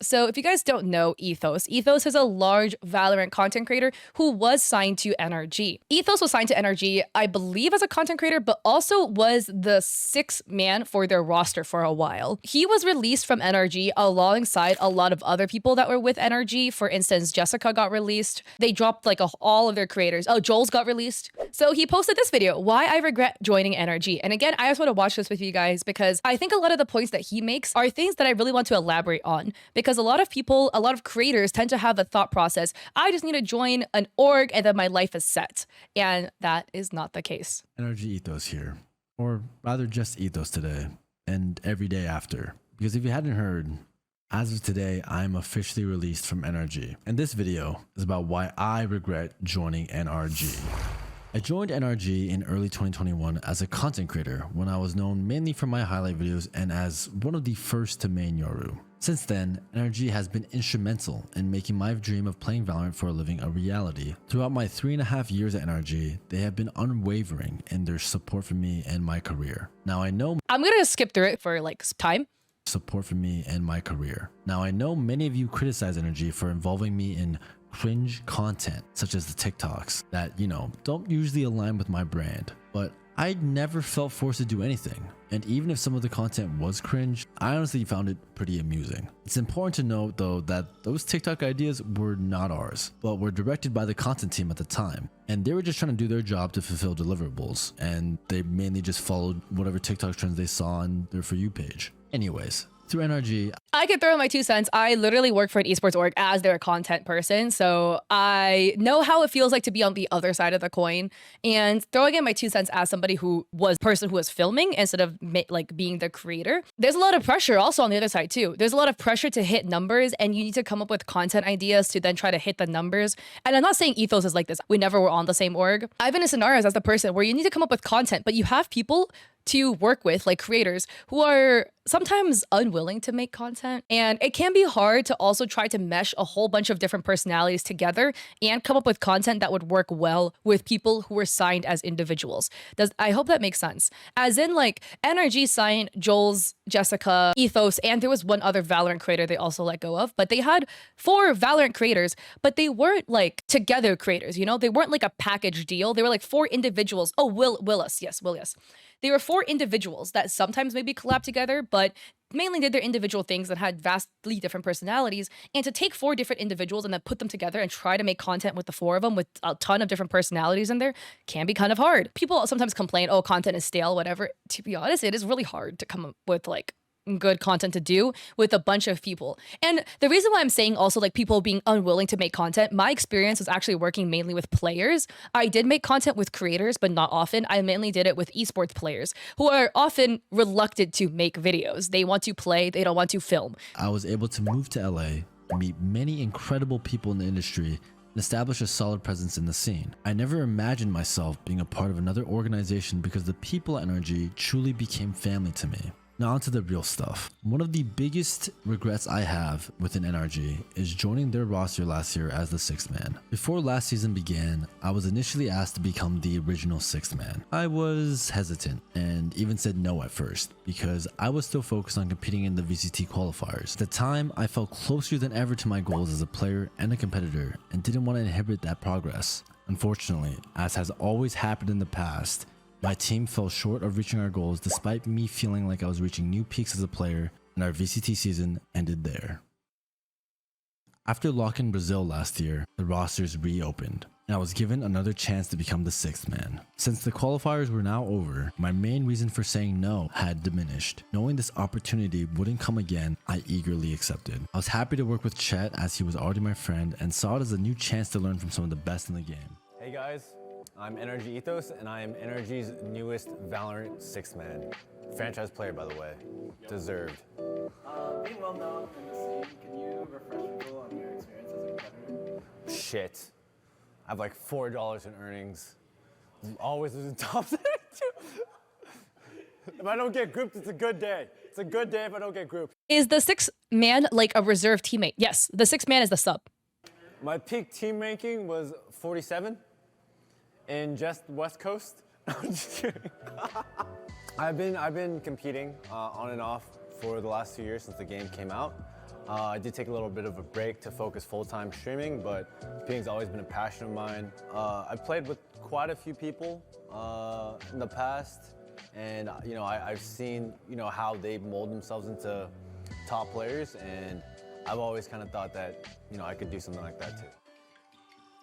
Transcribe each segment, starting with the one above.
So if you guys don't know Ethos is a large Valorant content creator who was signed to NRG. Ethos was signed to NRG, I believe, as a content creator, but also was the sixth man for their roster for a while. He was released from NRG alongside a lot of other people that were with NRG. For instance, Jessica got released. They dropped like all of their creators. Oh, Joel's got released. So he posted this video, why I regret joining NRG. And again, I just want to watch this with you guys because I think a lot of the points that he makes are things that I really want to elaborate on, because a lot of people, a lot of creators tend to have a thought process, I just need to join an org and then my life is set. And that is not the case. NRG Ethos here, or rather just Ethos today and every day after. Because if you hadn't heard, as of today, I'm officially released from NRG. And this video is about why I regret joining NRG. I joined NRG in early 2021 as a content creator when I was known mainly for my highlight videos and as one of the first to main Yoru. Since then, NRG has been instrumental in making my dream of playing Valorant for a living a reality. Throughout my 3.5 years at NRG, they have been unwavering in their support for me and my career. Now I know I'm gonna skip through it for like time. Support for me and my career. Now I know many of you criticize NRG for involving me in cringe content such as the TikToks that, don't usually align with my brand, but I never felt forced to do anything. And even if some of the content was cringe, I honestly found it pretty amusing. It's important to note though that those TikTok ideas were not ours, but were directed by the content team at the time. And they were just trying to do their job to fulfill deliverables, and they mainly just followed whatever TikTok trends they saw on their For You page. Anyways, through NRG, I could throw in my 2 cents. I literally work for an esports org as their content person, so I know how it feels like to be on the other side of the coin. And throwing in my 2 cents as somebody who was person who was filming instead of like being the creator, there's a lot of pressure also on the other side too. There's a lot of pressure to hit numbers, and you need to come up with content ideas to then try to hit the numbers. And I'm not saying Ethos is like this. We never were on the same org. I've been in scenarios as the person where you need to come up with content, but you have people to work with, like creators, who are sometimes unwilling to make content. And it can be hard to also try to mesh a whole bunch of different personalities together and come up with content that would work well with people who were signed as individuals. I hope that makes sense. As in, like, NRG signed Joel's, Jessica, Ethos, and there was one other Valorant creator they also let go of, but they had 4 Valorant creators, but they weren't like together creators, They weren't like a package deal. They were like 4 individuals. Oh, Willis. Yes, Willis. They were 4 individuals that sometimes maybe collabed together, but mainly did their individual things that had vastly different personalities. And to take 4 different individuals and then put them together and try to make content with the 4 of them with a ton of different personalities in there can be kind of hard. People sometimes complain, oh, content is stale, whatever. To be honest, it is really hard to come up with like good content to do with a bunch of people. And the reason why I'm saying also like people being unwilling to make content, my experience was actually working mainly with players. I did make content with creators, but not often. I mainly did it with esports players who are often reluctant to make videos. They want to play, they don't want to film. I was able to move to LA and meet many incredible people in the industry and establish a solid presence in the scene. I never imagined myself being a part of another organization because the people at NRG truly became family to me. Now onto the real stuff. One of the biggest regrets I have within NRG is joining their roster last year as the 6th man. Before last season began, I was initially asked to become the original 6th man. I was hesitant and even said no at first because I was still focused on competing in the VCT qualifiers. At the time, I felt closer than ever to my goals as a player and a competitor and didn't want to inhibit that progress. Unfortunately, as has always happened in the past, my team fell short of reaching our goals despite me feeling like I was reaching new peaks as a player, and our VCT season ended there. After locking Brazil last year, the rosters reopened, and I was given another chance to become the 6th man. Since the qualifiers were now over, my main reason for saying no had diminished. Knowing this opportunity wouldn't come again, I eagerly accepted. I was happy to work with Chet as he was already my friend and saw it as a new chance to learn from some of the best in the game. Hey guys. I'm NRG Ethos, and I am NRG's newest Valorant 6th man. Franchise player, by the way. Deserved. Being well known in the scene, can you refresh people on your experience as a competitor? Shit. I have like $4 in earnings. I'm always losing top 32. If I don't get grouped, it's a good day. It's a good day if I don't get grouped. Is the 6th man like a reserve teammate? Yes, the 6th man is the sub. My peak team ranking was 47. In just West Coast? I'm just kidding. I've been competing on and off for the last 2 years since the game came out. I did take a little bit of a break to focus full-time streaming, but competing's always been a passion of mine. I've played with quite a few people in the past, and I've seen how they mold themselves into top players, and I've always kind of thought that I could do something like that too.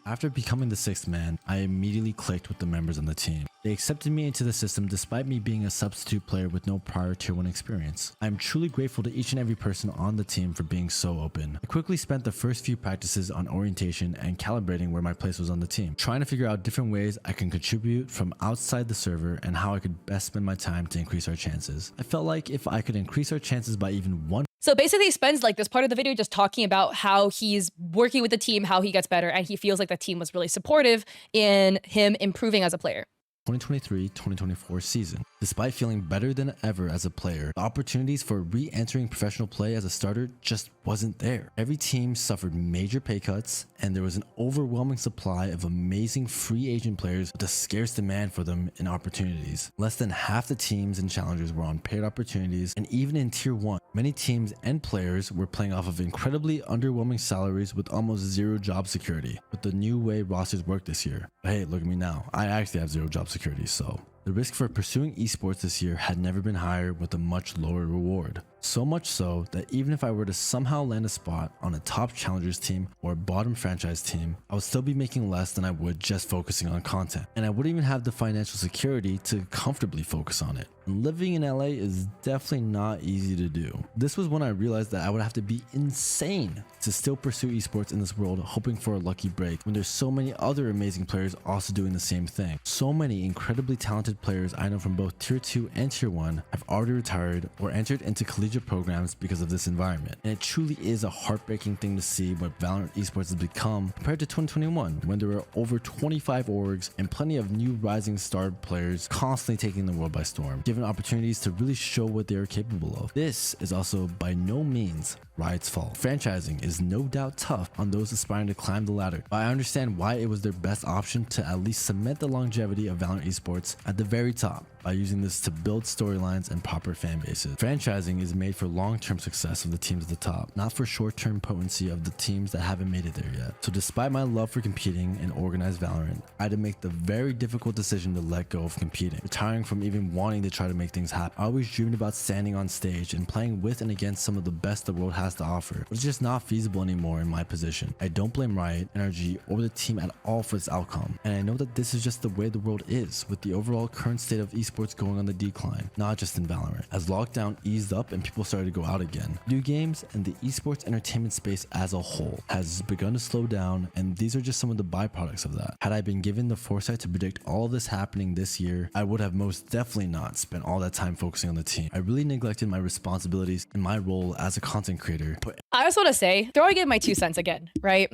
After becoming the sixth man, I immediately clicked with the members on the team. They accepted me into the system despite me being a substitute player with no prior tier 1 experience. I am truly grateful to each and every person on the team for being so open. I quickly spent the first few practices on orientation and calibrating where my place was on the team, trying to figure out different ways I can contribute from outside the server and how I could best spend my time to increase our chances. I felt like if I could increase our chances by even 1%. So basically he spends like this part of the video just talking about how he's working with the team, how he gets better, and he feels like the team was really supportive in him improving as a player. 2023-2024 season. Despite feeling better than ever as a player, the opportunities for re-entering professional play as a starter just wasn't there. Every team suffered major pay cuts, and there was an overwhelming supply of amazing free agent players with a scarce demand for them in opportunities. Less than half the teams and challengers were on paid opportunities, and even in tier 1, many teams and players were playing off of incredibly underwhelming salaries with almost zero job security with the new way rosters work this year. But hey, look at me now. I actually have zero job security, so the risk for pursuing esports this year had never been higher with a much lower reward. So much so that even if I were to somehow land a spot on a top challengers team or a bottom franchise team, I would still be making less than I would just focusing on content. And I wouldn't even have the financial security to comfortably focus on it. And living in LA is definitely not easy to do. This was when I realized that I would have to be insane to still pursue esports in this world, hoping for a lucky break when there's so many other amazing players also doing the same thing. So many incredibly talented players I know from both tier 2 and tier 1 have already retired or entered into collegiate programs because of this environment. And it truly is a heartbreaking thing to see what Valorant esports has become compared to 2021, when there were over 25 orgs and plenty of new rising star players constantly taking the world by storm, given opportunities to really show what they are capable of. This is also by no means Riot's fault. Franchising is no doubt tough on those aspiring to climb the ladder, but I understand why it was their best option to at least cement the longevity of Valorant esports at the very top by using this to build storylines and proper fan bases. Franchising is made for long-term success of the teams at the top, not for short-term potency of the teams that haven't made it there yet. So despite my love for competing and organized Valorant, I had to make the very difficult decision to let go of competing, retiring from even wanting to try to make things happen. I always dreamed about standing on stage and playing with and against some of the best the world has to offer, but it's just not feasible anymore in my position. I don't blame Riot, NRG, or the team at all for this outcome, and I know that this is just the way the world is, with the overall current state of esports going on the decline, not just in Valorant. As lockdown eased up and people started to go out again, video games and the esports entertainment space as a whole has begun to slow down, and these are just some of the byproducts of that. Had I been given the foresight to predict all of this happening this year, I would have most definitely not spent all that time focusing on the team. I really neglected my responsibilities and my role as a content creator. But I just want to say, throwing in my 2 cents again, right?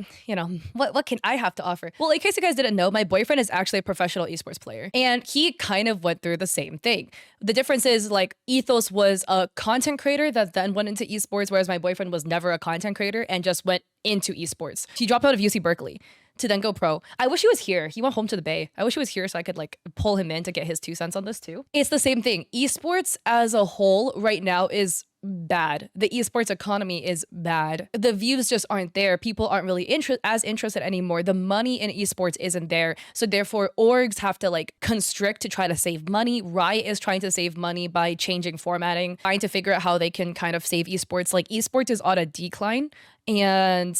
What can I have to offer? Well, in case you guys didn't know, my boyfriend is actually a professional esports player, and he kind of went through the same thing. The difference is, like, Ethos was a content creator that then went into esports, whereas my boyfriend was never a content creator and just went into esports. He dropped out of UC Berkeley to then go pro. I wish he was here. He went home to the Bay. I wish he was here so I could like pull him in to get his 2 cents on this too. It's the same thing. Esports as a whole right now is bad. The esports economy is bad. The views just aren't there. People aren't really as interested anymore. The money in esports isn't there. So therefore orgs have to like constrict to try to save money. Riot is trying to save money by changing formatting, trying to figure out how they can kind of save esports. Like esports is on a decline. And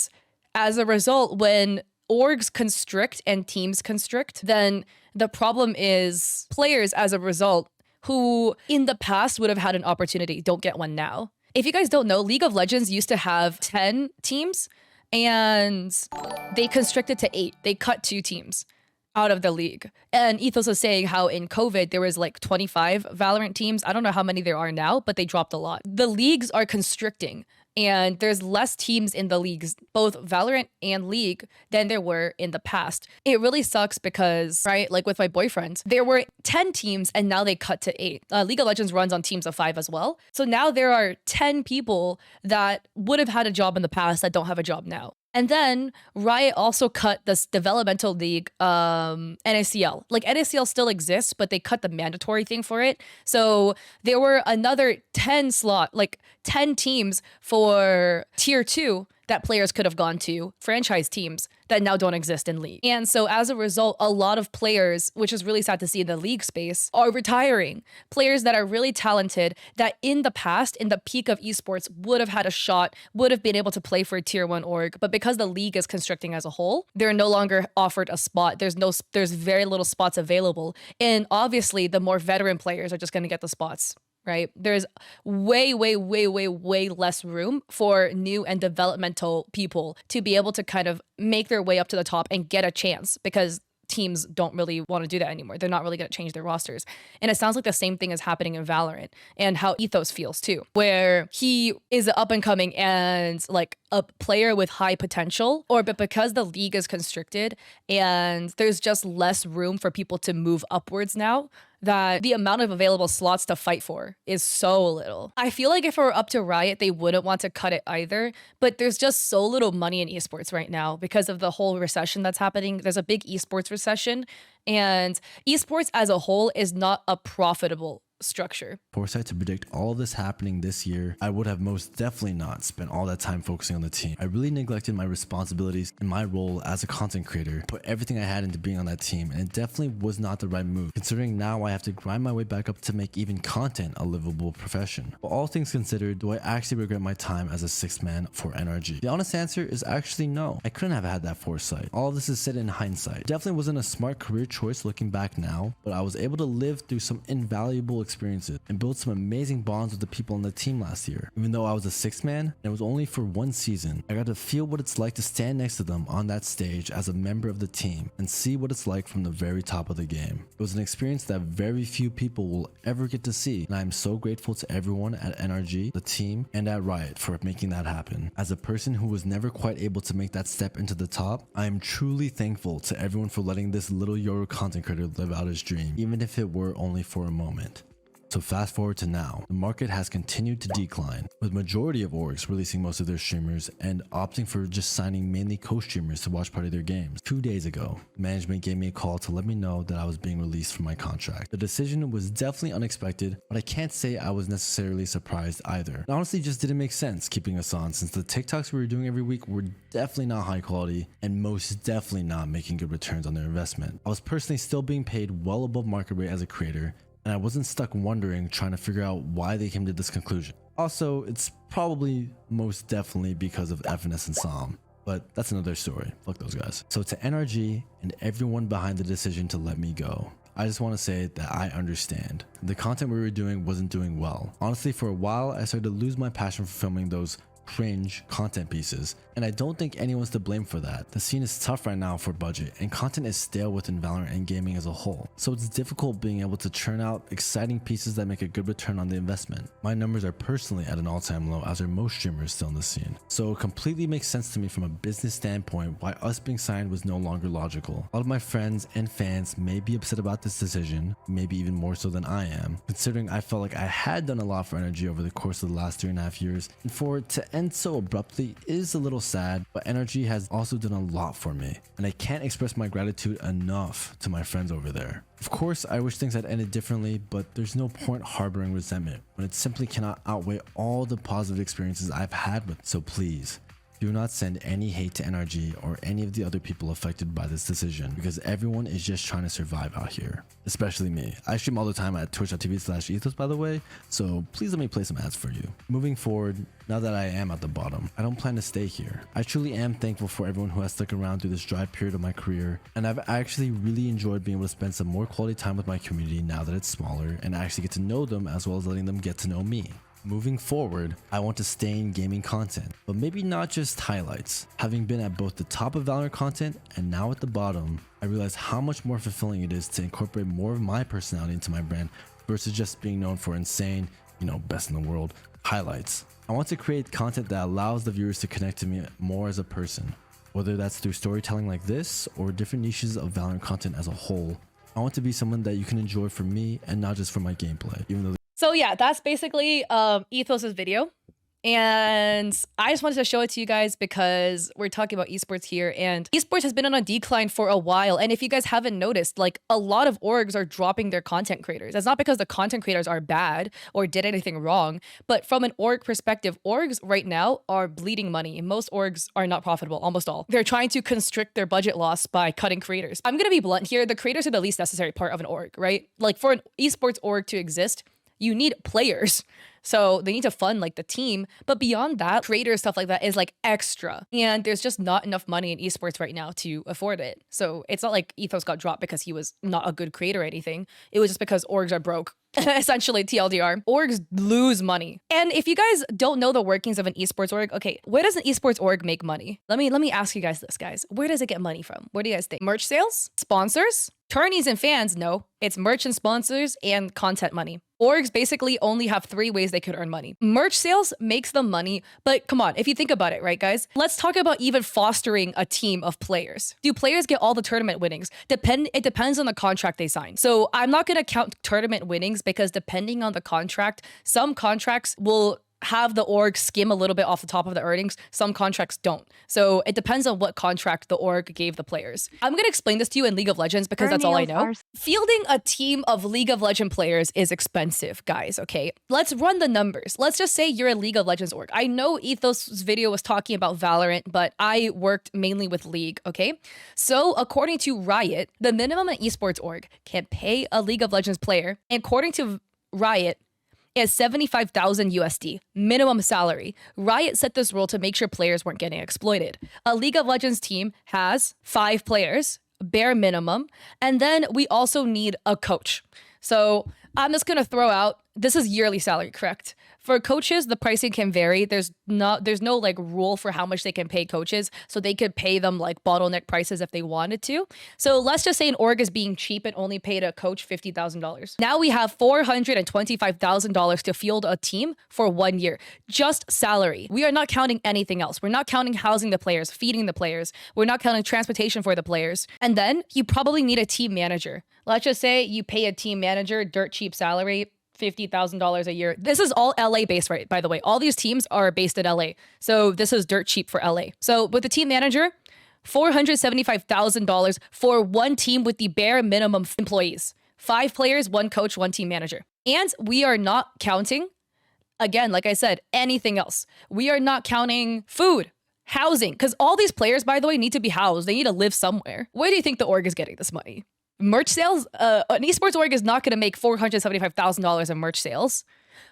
as a result, when orgs constrict and teams constrict, then the problem is players as a result who in the past would have had an opportunity don't get one now. If you guys don't know, League of Legends used to have 10 teams and they constricted to 8. They cut 2 teams out of the league. And Ethos was saying how in COVID there was like 25 Valorant teams. I don't know how many there are now, but they dropped a lot. The leagues are constricting. And there's less teams in the leagues, both Valorant and League, than there were in the past. It really sucks because, right, like with my boyfriend, there were 10 teams and now they cut to 8. League of Legends runs on teams of 5 as well. So now there are 10 people that would have had a job in the past that don't have a job now. And then Riot also cut this developmental league, NACL. Like NACL still exists, but they cut the mandatory thing for it. So there were another 10 teams for tier 2 that players could have gone to, franchise teams that now don't exist in league. And so as a result, a lot of players, which is really sad to see in the league space, are retiring. Players that are really talented that in the past, in the peak of esports, would have had a shot, would have been able to play for a tier 1 org, but because the league is constricting as a whole, they're no longer offered a spot. There's very little spots available. And obviously the more veteran players are just gonna get the spots. Right? There's way less room for new and developmental people to be able to kind of make their way up to the top and get a chance, because teams don't really want to do that anymore. They're not really going to change their rosters. And it sounds like the same thing is happening in Valorant, and how Ethos feels too, where he is up and coming and like a player with high potential, but because the league is constricted and there's just less room for people to move upwards now, that the amount of available slots to fight for is so little. I feel like if it were up to Riot, they wouldn't want to cut it either, but there's just so little money in esports right now because of the whole recession that's happening. There's a big esports recession, and esports as a whole is not a profitable structure. Foresight to predict all of this happening this year, I would have most definitely not spent all that time focusing on the team. I really neglected my responsibilities and my role as a content creator, put everything I had into being on that team, and it definitely was not the right move, considering now I have to grind my way back up to make even content a livable profession. But all things considered, do I actually regret my time as a 6th man for NRG? The honest answer is actually no. I couldn't have had that foresight. All of this is said in hindsight. Definitely wasn't a smart career choice looking back now, but I was able to live through some invaluable experiences and build some amazing bonds with the people on the team last year. Even though I was a 6th man and it was only for 1 season, I got to feel what it's like to stand next to them on that stage as a member of the team and see what it's like from the very top of the game. It was an experience that very few people will ever get to see, and I am so grateful to everyone at NRG, the team, and at Riot for making that happen. As a person who was never quite able to make that step into the top, I am truly thankful to everyone for letting this little Euro content creator live out his dream, even if it were only for a moment. So fast forward to now, the market has continued to decline, with majority of orgs releasing most of their streamers and opting for just signing mainly co-streamers to watch part of their games. 2 days ago, management gave me a call to let me know that I was being released from my contract. The decision was definitely unexpected, but I can't say I was necessarily surprised either. It honestly just didn't make sense keeping us on, since the TikToks we were doing every week were definitely not high quality and most definitely not making good returns on their investment. I was personally still being paid well above market rate as a creator, and I wasn't stuck wondering, trying to figure out why they came to this conclusion. Also, it's probably most definitely because of FNS and SOM, but that's another story. Fuck those guys. So to NRG and everyone behind the decision to let me go, I just want to say that I understand. The content we were doing wasn't doing well. Honestly, for a while, I started to lose my passion for filming those cringe content pieces, and I don't think anyone's to blame for that. The scene is tough right now for budget, and content is stale within Valorant and gaming as a whole, so it's difficult being able to churn out exciting pieces that make a good return on the investment. My numbers are personally at an all-time low, as are most streamers still in the scene, so it completely makes sense to me from a business standpoint why us being signed was no longer logical. A lot of my friends and fans may be upset about this decision, maybe even more so than I am, considering I felt like I had done a lot for NRG over the course of the last 3.5 years, and for it to end so abruptly is a little sad, but NRG has also done a lot for me, and I can't express my gratitude enough to my friends over there. Of course, I wish things had ended differently, but there's no point harboring resentment when it simply cannot outweigh all the positive experiences I've had with it. So please, do not send any hate to NRG or any of the other people affected by this decision, because everyone is just trying to survive out here, especially me. I stream all the time at twitch.tv/ethos, by the way, so please let me play some ads for you. Moving forward, now that I am at the bottom, I don't plan to stay here. I truly am thankful for everyone who has stuck around through this dry period of my career, and I've actually really enjoyed being able to spend some more quality time with my community now that it's smaller, and actually get to know them as well as letting them get to know me. Moving forward, I want to stay in gaming content, but maybe not just highlights. Having been at both the top of Valorant content and now at the bottom, I realize how much more fulfilling it is to incorporate more of my personality into my brand versus just being known for insane, best in the world highlights. I want to create content that allows the viewers to connect to me more as a person, whether that's through storytelling like this or different niches of Valorant content as a whole. I want to be someone that you can enjoy for me and not just for my gameplay, even though So yeah, that's basically Ethos's video. And I just wanted to show it to you guys because we're talking about esports here, and esports has been on a decline for a while. And if you guys haven't noticed, like a lot of orgs are dropping their content creators. That's not because the content creators are bad or did anything wrong, but from an org perspective, orgs right now are bleeding money. Most orgs are not profitable, almost all. They're trying to constrict their budget loss by cutting creators. I'm gonna be blunt here. The creators are the least necessary part of an org, right? Like for an esports org to exist, you need players. So they need to fund like the team. But beyond that, creators, stuff like that is like extra. And there's just not enough money in esports right now to afford it. So it's not like Ethos got dropped because he was not a good creator or anything. It was just because orgs are broke. Essentially, TLDR. Orgs lose money. And if you guys don't know the workings of an esports org, okay, where does an esports org make money? Let me ask you guys this, guys. Where does it get money from? Where do you guys think? Merch sales? Sponsors? Tourneys and fans? No. It's merch and sponsors and content money. Orgs basically only have 3 ways they could earn money. Merch sales makes them money, but come on, if you think about it, right, guys? Let's talk about even fostering a team of players. Do players get all the tournament winnings? It depends on the contract they sign. So I'm not gonna count tournament winnings because depending on the contract, some contracts will have the org skim a little bit off the top of the earnings. Some contracts don't. So it depends on what contract the org gave the players. I'm going to explain this to you in League of Legends because that's all I know. Fielding a team of League of Legends players is expensive, guys, okay? Let's run the numbers. Let's just say you're a League of Legends org. I know Ethos' video was talking about Valorant, but I worked mainly with League, okay? So according to Riot, the minimum an esports org can pay a League of Legends player, and according to Riot, is 75,000 USD minimum salary. Riot set this rule to make sure players weren't getting exploited. A League of Legends team has 5 players, bare minimum, and then we also need a coach. So I'm just gonna throw out, this is yearly salary, correct? For coaches, the pricing can vary. There's no like rule for how much they can pay coaches, so they could pay them like bottleneck prices if they wanted to. So let's just say an org is being cheap and only paid a coach $50,000. Now we have $425,000 to field a team for 1 year, just salary. We are not counting anything else. We're not counting housing the players, feeding the players. We're not counting transportation for the players. And then you probably need a team manager. Let's just say you pay a team manager dirt cheap salary, $50,000 a year. This is all LA based, right? By the way, all these teams are based in LA. So this is dirt cheap for LA. So with the team manager, $475,000 for one team with the bare minimum employees. 5 players, 1 coach, 1 team manager. And we are not counting, again, like I said, anything else. We are not counting food, housing, because all these players, by the way, need to be housed. They need to live somewhere. Where do you think the org is getting this money? Merch sales, an esports org is not going to make $475,000 in merch sales.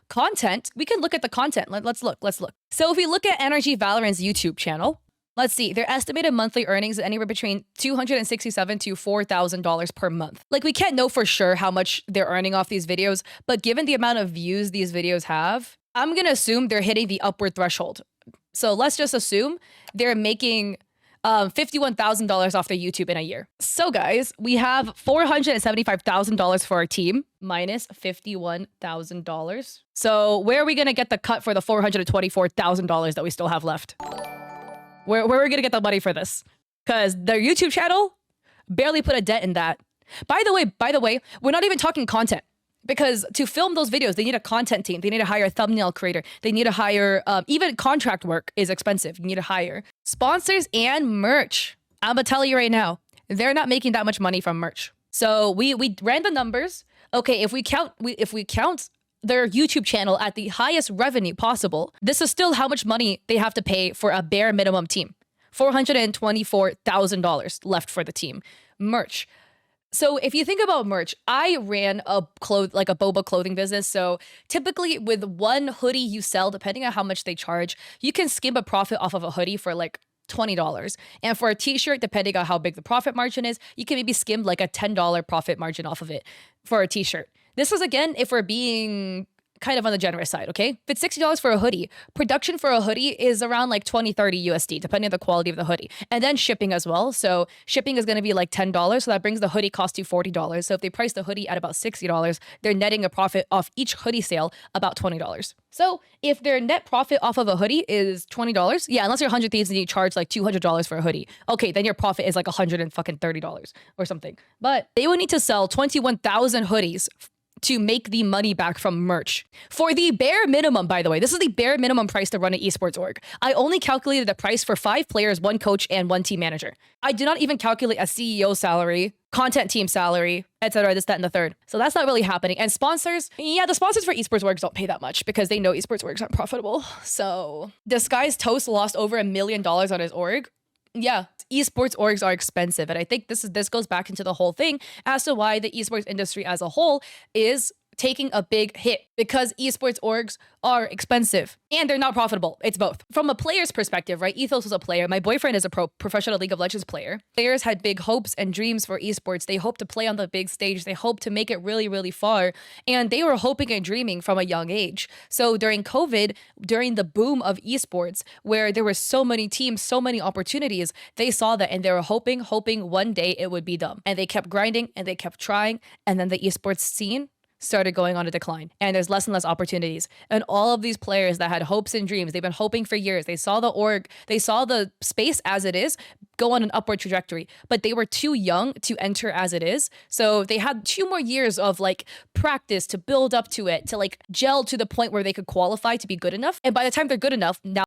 Content, we can look at the content. Let's look. So if we look at NRG Valorant's YouTube channel, let's see, their estimated monthly earnings is anywhere between $267 to $4,000 per month. Like, we can't know for sure how much they're earning off these videos, but given the amount of views these videos have, I'm going to assume they're hitting the upward threshold. So let's just assume they're making $51,000 off their YouTube in a year. So guys, we have $475,000 for our team minus $51,000. So where are we gonna get the cut for the $424,000 that we still have left? Where are we gonna get the money for this? Because their YouTube channel barely put a dent in that. By the way, we're not even talking content. Because to film those videos, they need a content team. They need to hire a thumbnail creator. They need to hire, even contract work is expensive. You need to hire sponsors and merch. I'm gonna tell you right now, they're not making that much money from merch. So we ran the numbers. Okay, if we count their YouTube channel at the highest revenue possible, this is still how much money they have to pay for a bare minimum team. $424,000 left for the team. Merch. So if you think about merch, I ran a boba clothing business. So typically with one hoodie you sell, depending on how much they charge, you can skim a profit off of a hoodie for like $20. And for a t-shirt, depending on how big the profit margin is, you can maybe skim like a $10 profit margin off of it for a t-shirt. This is, again, if we're being kind of on the generous side, okay? If it's $60 for a hoodie, production for a hoodie is around like 20, 30 USD, depending on the quality of the hoodie. And then shipping as well. So shipping is going to be like $10. So that brings the hoodie cost to $40. So if they price the hoodie at about $60, they're netting a profit off each hoodie sale about $20. So if their net profit off of a hoodie is $20, yeah, unless you're 100 Thieves and you charge like $200 for a hoodie, okay, then your profit is like $130 or something. But they would need to sell 21,000 hoodies to make the money back from merch. For the bare minimum, by the way, this is the bare minimum price to run an esports org. I only calculated the price for 5 players, 1 coach, and 1 team manager. I did not even calculate a CEO salary, content team salary, etc., this, that, and the third. So that's not really happening. And sponsors, yeah, the sponsors for esports orgs don't pay that much because they know esports orgs aren't profitable. So this guy's Toast lost over $1 million on his org. Yeah, esports orgs are expensive. And I think this goes back into the whole thing as to why the esports industry as a whole is taking a big hit, because esports orgs are expensive and they're not profitable. It's both. From a player's perspective, right? Ethos was a player. My boyfriend is a professional League of Legends player. Players had big hopes and dreams for esports. They hope to play on the big stage. They hope to make it really, really far. And they were hoping and dreaming from a young age. So during COVID, during the boom of esports, where there were so many teams, so many opportunities, they saw that and they were hoping one day it would be them. And they kept grinding and they kept trying. And then the esports scene started going on a decline, and there's less and less opportunities. And all of these players that had hopes and dreams, they've been hoping for years. They saw the org, they saw the space as it is go on an upward trajectory, but they were too young to enter as it is. So they had 2 more years of like practice to build up to it, to like gel to the point where they could qualify to be good enough. And by the time they're good enough, now